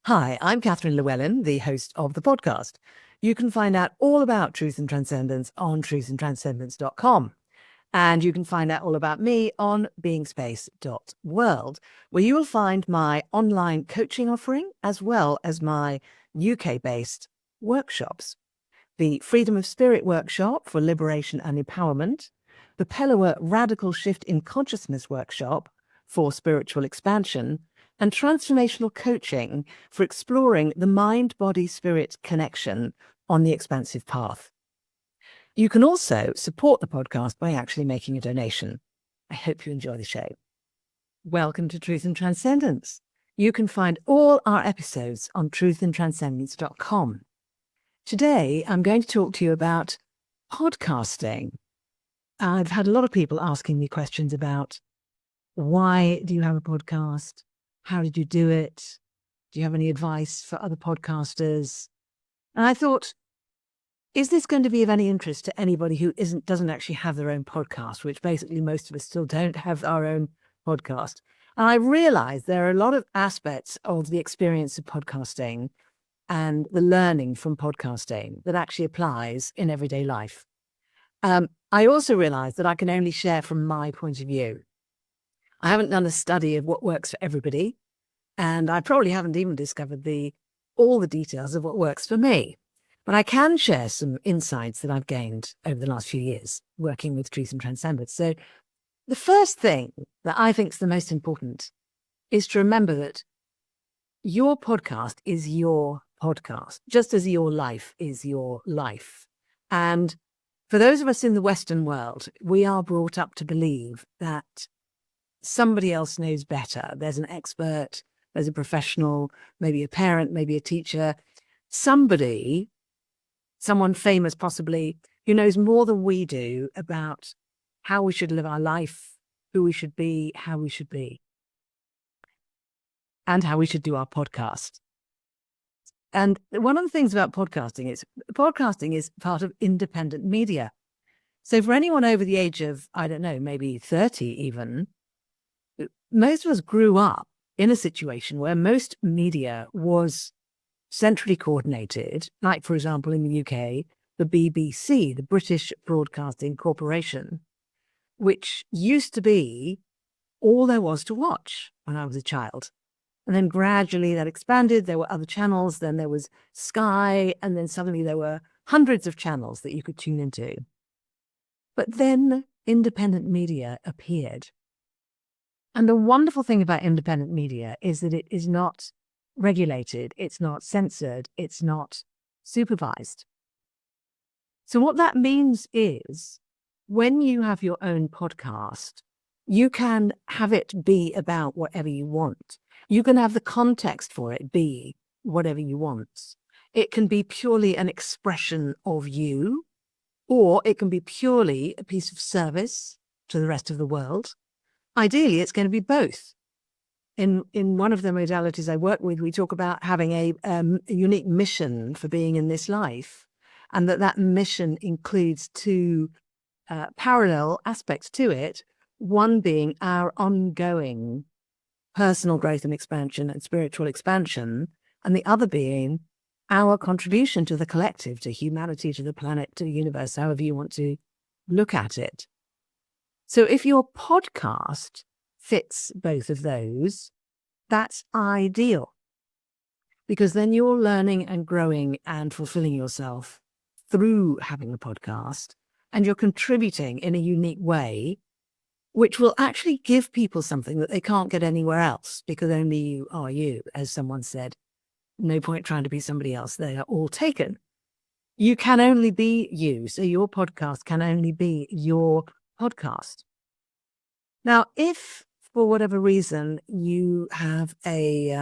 Hi, I'm Catherine Llewellyn, the host of the podcast. You can find out all about Truth and Transcendence on truthandtranscendence.com. And you can find out all about me on beingspace.world, where you will find my online coaching offering as well as my UK-based workshops. The Freedom of Spirit workshop for liberation and empowerment, the Pellower Radical Shift in Consciousness workshop for spiritual expansion, and transformational coaching for exploring the mind-body-spirit connection on the expansive path. You can also support the podcast by actually making a donation. I hope you enjoy the show. Welcome to Truth and Transcendence. You can find all our episodes on truthandtranscendence.com. Today, I'm going to talk to you about podcasting. I've had a lot of people asking me questions about why do you have a podcast? How did you do it? Do you have any advice for other podcasters? And I thought, is this going to be of any interest to anybody who doesn't actually have their own podcast, which basically most of us still don't have our own podcast? And I realized there are a lot of aspects of the experience of podcasting and the learning from podcasting that actually applies in everyday life. I also realized that I can only share from my point of view. I haven't done a study of what works for everybody, and I probably haven't even discovered all the details of what works for me. But I can share some insights that I've gained over the last few years working with Truth and Transcendence. So the first thing that I think is the most important is to remember that your podcast is your podcast, just as your life is your life. And for those of us in the Western world, we are brought up to believe that somebody else knows better. There's an expert, there's a professional, maybe a parent, maybe a teacher, someone famous possibly, who knows more than we do about how we should live our life, who we should be, how we should be, and how we should do our podcast. And one of the things about podcasting is part of independent media. So for anyone over the age of, I don't know, maybe 30 even, most of us grew up in a situation where most media was centrally coordinated, like, for example, in the UK, the BBC, the British Broadcasting Corporation, which used to be all there was to watch when I was a child. And then gradually that expanded. There were other channels. Then there was Sky. And then suddenly there were hundreds of channels that you could tune into. But then independent media appeared. And the wonderful thing about independent media is that it is not regulated. It's not censored. It's not supervised. So what that means is when you have your own podcast, you can have it be about whatever you want. You can have the context for it be whatever you want. It can be purely an expression of you, or it can be purely a piece of service to the rest of the world. Ideally, it's going to be both. In one of the modalities I work with, we talk about having a unique mission for being in this life, and that mission includes two parallel aspects to it, one being our ongoing personal growth and expansion and spiritual expansion, and the other being our contribution to the collective, to humanity, to the planet, to the universe, however you want to look at it. So if your podcast fits both of those, that's ideal, because then you're learning and growing and fulfilling yourself through having a podcast, and you're contributing in a unique way, which will actually give people something that they can't get anywhere else, because only you are you, as someone said. No point trying to be somebody else. They are all taken. You can only be you. So your podcast can only be your podcast. Now, if for whatever reason you have a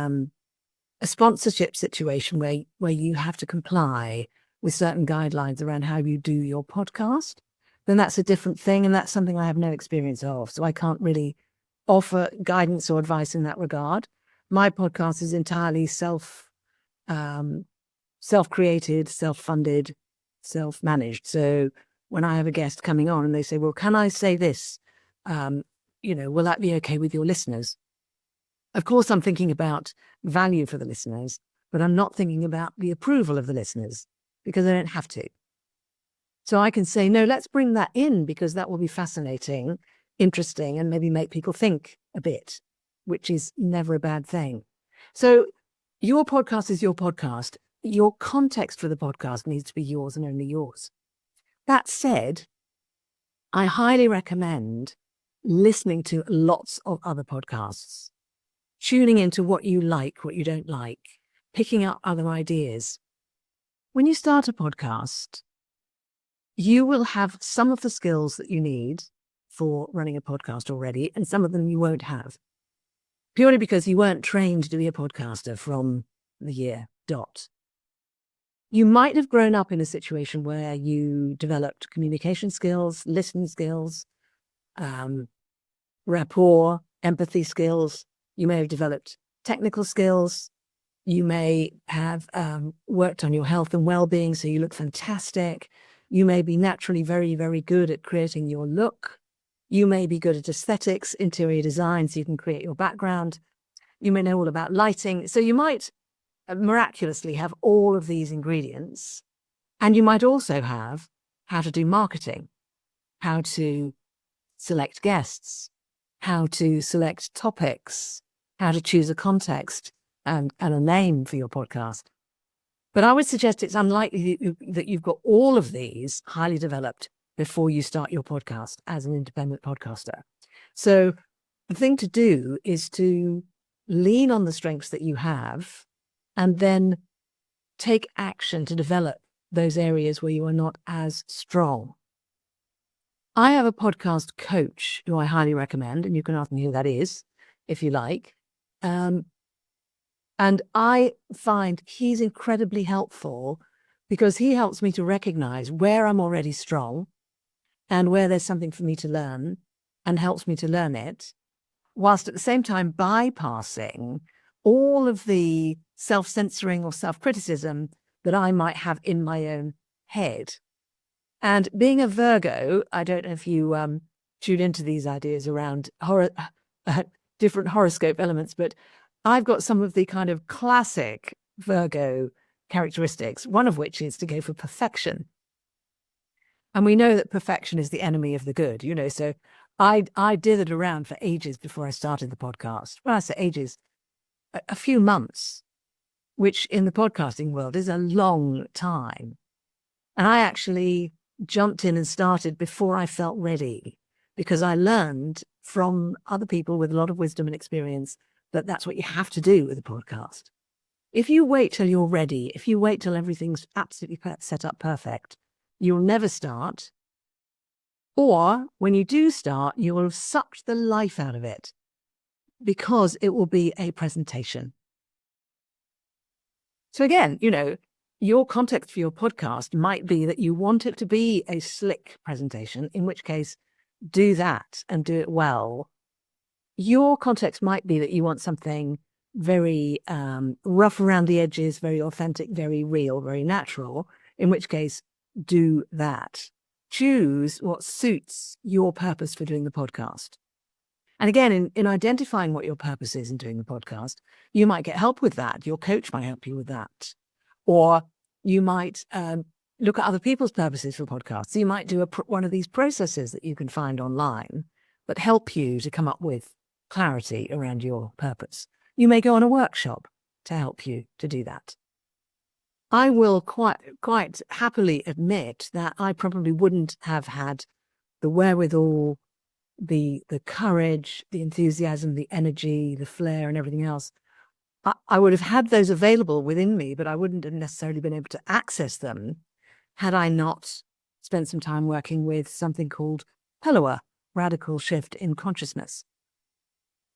sponsorship situation where you have to comply with certain guidelines around how you do your podcast, then that's a different thing. And that's something I have no experience of. So I can't really offer guidance or advice in that regard. My podcast is entirely self-created, self-funded, self-managed. So when I have a guest coming on and they say, well, can I say this? Will that be okay with your listeners? Of course, I'm thinking about value for the listeners, but I'm not thinking about the approval of the listeners because I don't have to. So I can say, no, let's bring that in because that will be fascinating, interesting, and maybe make people think a bit, which is never a bad thing. So your podcast is your podcast. Your context for the podcast needs to be yours and only yours. That said, I highly recommend listening to lots of other podcasts, tuning into what you like, what you don't like, picking up other ideas. When you start a podcast, you will have some of the skills that you need for running a podcast already, and some of them you won't have, purely because you weren't trained to be a podcaster from the year dot. You might have grown up in a situation where you developed communication skills, listening skills, rapport, empathy skills. You may have developed technical skills. You may have worked on your health and well-being, so you look fantastic. You may be naturally very, very good at creating your look. You may be good at aesthetics, interior design, so you can create your background. You may know all about lighting. So you might miraculously have all of these ingredients. And you might also have how to do marketing, how to select guests, how to select topics, how to choose a context and a name for your podcast. But I would suggest it's unlikely that you've got all of these highly developed before you start your podcast as an independent podcaster. So the thing to do is to lean on the strengths that you have and then take action to develop those areas where you are not as strong. I have a podcast coach who I highly recommend, and you can ask me who that is if you like. And I find he's incredibly helpful because he helps me to recognize where I'm already strong and where there's something for me to learn, and helps me to learn it, whilst at the same time bypassing all of the self-censoring or self-criticism that I might have in my own head. And being a Virgo, I don't know if you tune into these ideas around different horoscope elements, but I've got some of the kind of classic Virgo characteristics, one of which is to go for perfection. And we know that perfection is the enemy of the good, so I dithered around for ages before I started the podcast. When I say ages, a few months, which in the podcasting world is a long time. And I actually jumped in and started before I felt ready, because I learned from other people with a lot of wisdom and experience that that's what you have to do with a podcast. If you wait till you're ready, if you wait till everything's absolutely set up perfect, you'll never start. Or when you do start, you will have sucked the life out of it because it will be a presentation. So again, your context for your podcast might be that you want it to be a slick presentation, in which case do that and do it well. Your context might be that you want something very rough around the edges, very authentic, very real, very natural, in which case do that. Choose what suits your purpose for doing the podcast. And again, in identifying what your purpose is in doing the podcast, you might get help with that. Your coach might help you with that. Or you might look at other people's purposes for podcasts. You might do one of these processes that you can find online that help you to come up with clarity around your purpose. You may go on a workshop to help you to do that. I will quite happily admit that I probably wouldn't have had the wherewithal, the courage, the enthusiasm, the energy, the flair, and everything else. I would have had those available within me, but I wouldn't have necessarily been able to access them had I not spent some time working with something called Pelawa, Radical Shift in Consciousness.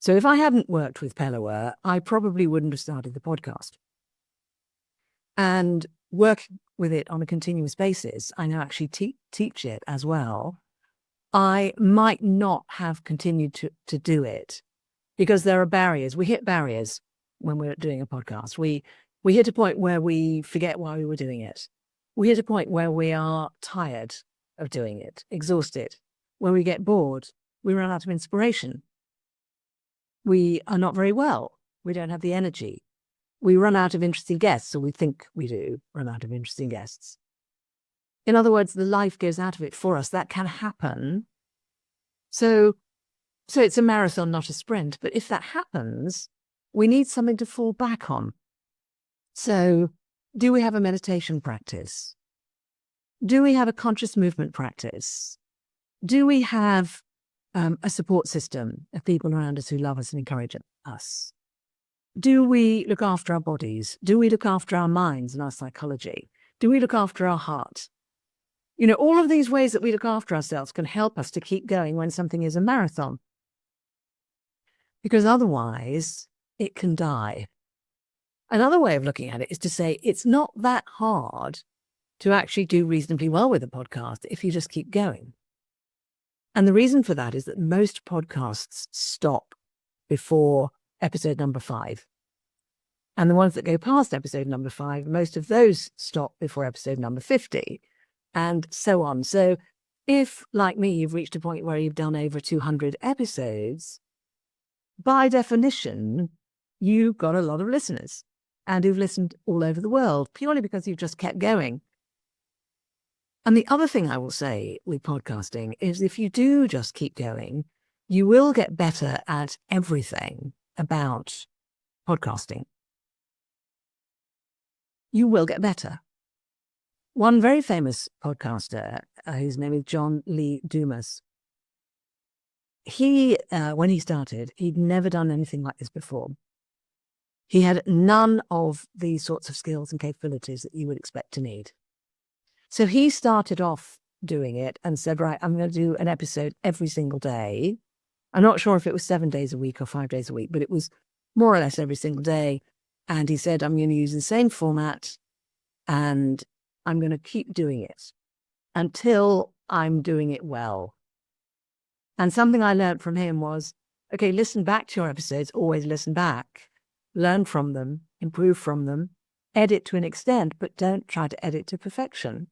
So if I hadn't worked with Pelawa, I probably wouldn't have started the podcast. And working with it on a continuous basis, I now actually teach it as well. I might not have continued to do it because there are barriers. We hit barriers when we're doing a podcast. We hit a point where we forget why we were doing it. We hit a point where we are tired of doing it, exhausted. When we get bored, we run out of inspiration. We are not very well. We don't have the energy. we run out of interesting guests, or we think we do run out of interesting guests. In other words, the life goes out of it for us. That can happen. So it's a marathon, not a sprint. But if that happens, we need something to fall back on. So do we have a meditation practice? Do we have a conscious movement practice? Do we have a support system of people around us who love us and encourage us? Do we look after our bodies? Do we look after our minds and our psychology? Do we look after our heart? All of these ways that we look after ourselves can help us to keep going when something is a marathon. Because otherwise, it can die. Another way of looking at it is to say it's not that hard to actually do reasonably well with a podcast if you just keep going. And the reason for that is that most podcasts stop before episode number 5. And the ones that go past episode number 5, most of those stop before episode number 50, and so on. So if, like me, you've reached a point where you've done over 200 episodes, by definition, you've got a lot of listeners and who've listened all over the world, purely because you've just kept going. And the other thing I will say with podcasting is if you do just keep going, you will get better at everything about podcasting. You will get better. One very famous podcaster, whose name is John Lee Dumas, he, when he started, he'd never done anything like this before. He had none of these sorts of skills and capabilities that you would expect to need. So he started off doing it and said, right, I'm going to do an episode every single day. I'm not sure if it was 7 days a week or 5 days a week, but it was more or less every single day. And he said, I'm going to use the same format and I'm going to keep doing it until I'm doing it well. And something I learned from him was, okay, listen back to your episodes, always listen back, learn from them, improve from them, edit to an extent, but don't try to edit to perfection.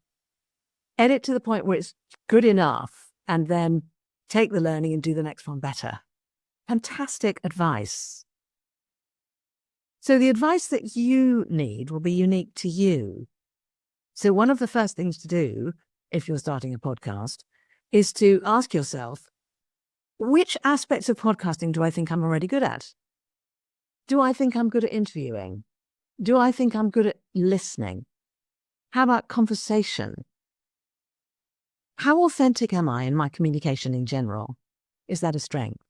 Edit to the point where it's good enough and then take the learning and do the next one better. Fantastic advice. So the advice that you need will be unique to you. So one of the first things to do, if you're starting a podcast, is to ask yourself, which aspects of podcasting do I think I'm already good at? Do I think I'm good at interviewing? Do I think I'm good at listening? How about conversation? How authentic am I in my communication in general? Is that a strength?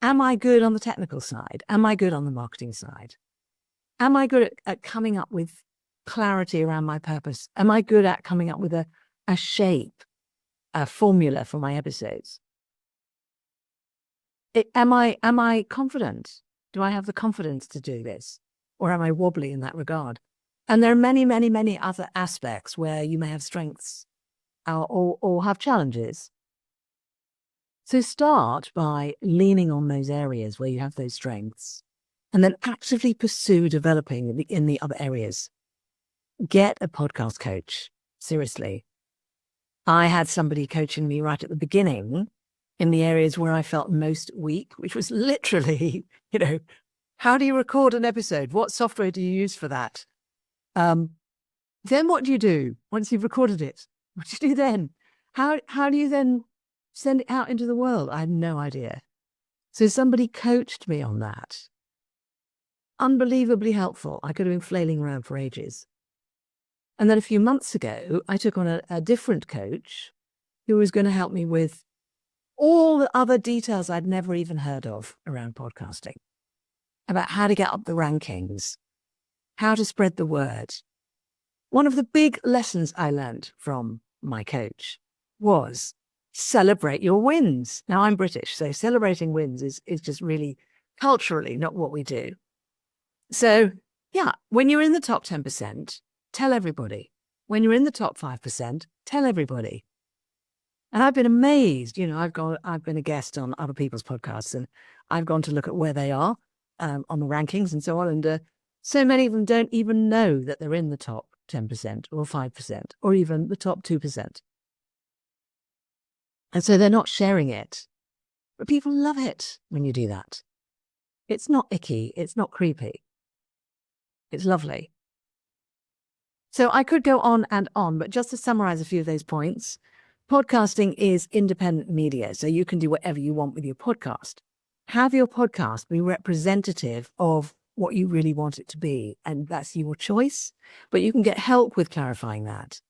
Am I good on the technical side? Am I good on the marketing side? Am I good at coming up with clarity around my purpose? Am I good at coming up with a shape, a formula for my episodes? Am I confident? Do I have the confidence to do this? Or am I wobbly in that regard? And there are many, many, many other aspects where you may have strengths or have challenges. So start by leaning on those areas where you have those strengths and then actively pursue developing in the other areas. Get a podcast coach. Seriously. I had somebody coaching me right at the beginning in the areas where I felt most weak, which was literally, how do you record an episode? What software do you use for that? Then what do you do once you've recorded it? What do you do then? How do you then send it out into the world? I had no idea. So somebody coached me on that. Unbelievably helpful. I could have been flailing around for ages. And then a few months ago, I took on a different coach who was going to help me with all the other details I'd never even heard of around podcasting, about how to get up the rankings, how to spread the word. One of the big lessons I learned from my coach was celebrate your wins. Now, I'm British, so celebrating wins is just really culturally not what we do. So, yeah, when you're in the top 10%, tell everybody. When you're in the top 5%, tell everybody. And I've been amazed. I've been a guest on other people's podcasts, and I've gone to look at where they are on the rankings and so on. And so many of them don't even know that they're in the top 10% or 5% or even the top 2%. And so they're not sharing it. But people love it when you do that. It's not icky. It's not creepy. It's lovely. So I could go on and on, but just to summarize a few of those points, podcasting is independent media, so you can do whatever you want with your podcast. Have your podcast be representative of what you really want it to be, and that's your choice, but you can get help with clarifying that.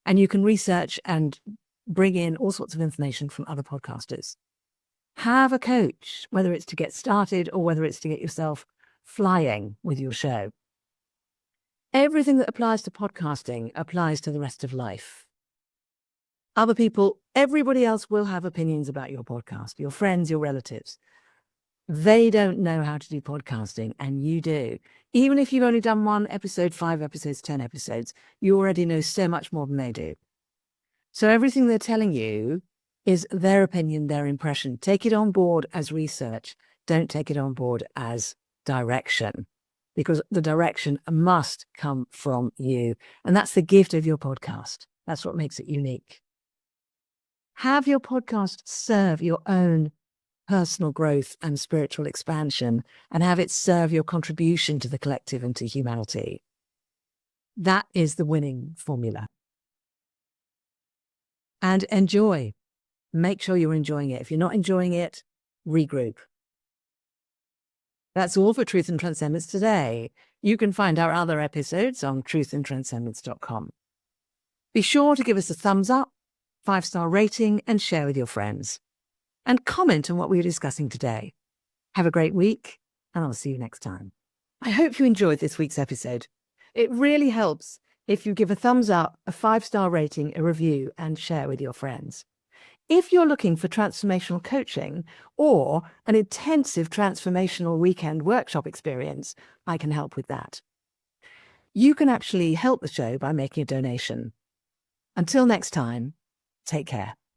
And you can research and bring in all sorts of information from other podcasters. Have a coach, whether it's to get started or whether it's to get yourself flying with your show. Everything that applies to podcasting applies to the rest of life. Other people, everybody else will have opinions about your podcast, your friends, your relatives. They don't know how to do podcasting, and you do. Even if you've only done 1 episode, 5 episodes, 10 episodes, you already know so much more than they do. So everything they're telling you is their opinion, their impression. Take it on board as research. Don't take it on board as direction, because the direction must come from you. And that's the gift of your podcast. That's what makes it unique. Have your podcast serve your own personal growth and spiritual expansion, and have it serve your contribution to the collective and to humanity. That is the winning formula. And enjoy. Make sure you're enjoying it. If you're not enjoying it, regroup. That's all for Truth and Transcendence today. You can find our other episodes on truthandtranscendence.com. Be sure to give us a thumbs up, 5-star rating, and share with your friends. And comment on what we were discussing today. Have a great week, and I'll see you next time. I hope you enjoyed this week's episode. It really helps if you give a thumbs up, a 5-star rating, a review, and share with your friends. If you're looking for transformational coaching or an intensive transformational weekend workshop experience, I can help with that. You can actually help the show by making a donation. Until next time, take care.